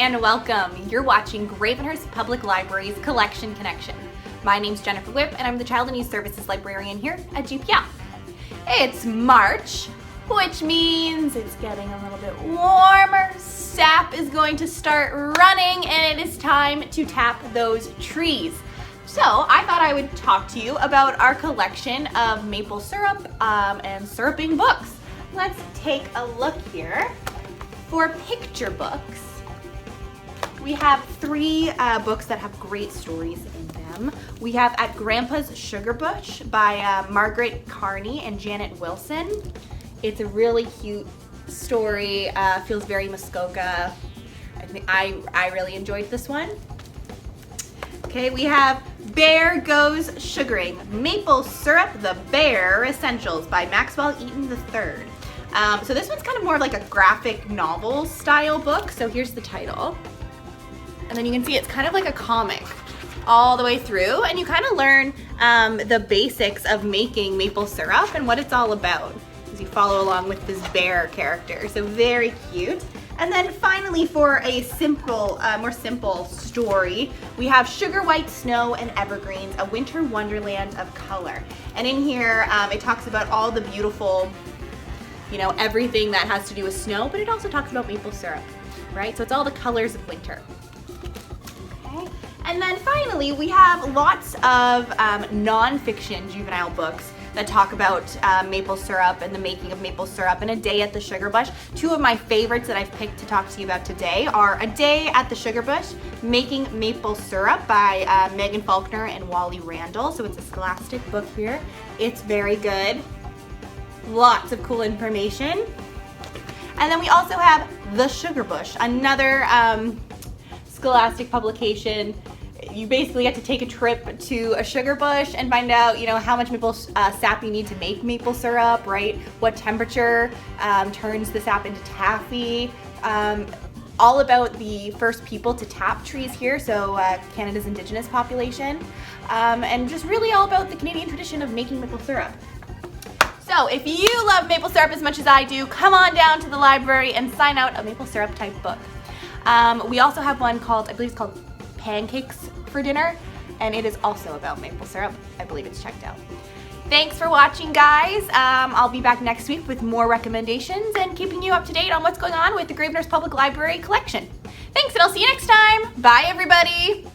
and welcome. You're watching Gravenhurst Public Library's Collection Connection. My name's Jennifer Whipp and I'm the Child and Youth Services Librarian here at GPL. It's March, which means it's getting a little bit warmer. Sap is going to start running and it is time to tap those trees. So I thought I would talk to you about our collection of maple syrup and syruping books. Let's take a look here. For picture books, we have three books that have great stories in them. We have At Grandpa's Sugar Bush by Margaret Carney and Janet Wilson. It's a really cute story, feels very Muskoka. I really enjoyed this one. Okay, we have Bear Goes Sugaring, Maple Syrup, the Bear Essentials by Maxwell Eaton III. So this one's kind of more like a graphic novel style book. So here's the title. And then you can see it's kind of like a comic all the way through. And you kind of learn the basics of making maple syrup and what it's all about as you follow along with this bear character. So very cute. And then finally, for a simple, more simple story, we have Sugar White Snow and Evergreens, a winter wonderland of color. And in here, it talks about all the beautiful, everything that has to do with snow, but it also talks about maple syrup, right? So it's all the colors of winter. Okay. And then finally, we have lots of nonfiction juvenile books that talk about maple syrup and the making of maple syrup and A Day at the Sugar Bush. Two of my favorites that I've picked to talk to you about today are A Day at the Sugar Bush, Making Maple Syrup by Megan Faulkner and Wally Randall. So it's a scholastic book here. It's very good. Lots of cool information. And then we also have The Sugar Bush, another scholastic publication. You basically get to take a trip to a sugar bush and find out, how much maple sap you need to make maple syrup, right? What temperature turns the sap into taffy. All about the first people to tap trees here, so Canada's Indigenous population. And just really all about the Canadian tradition of making maple syrup. So if you love maple syrup as much as I do, come on down to the library and sign out a maple syrup type book. We also have one called, I believe it's called Pancakes for Dinner, and it is also about maple syrup. I believe it's checked out. Thanks for watching, guys. I'll be back next week with more recommendations and keeping you up to date on what's going on with the Gravenhurst Public Library collection. Thanks, and I'll see you next time. Bye, everybody.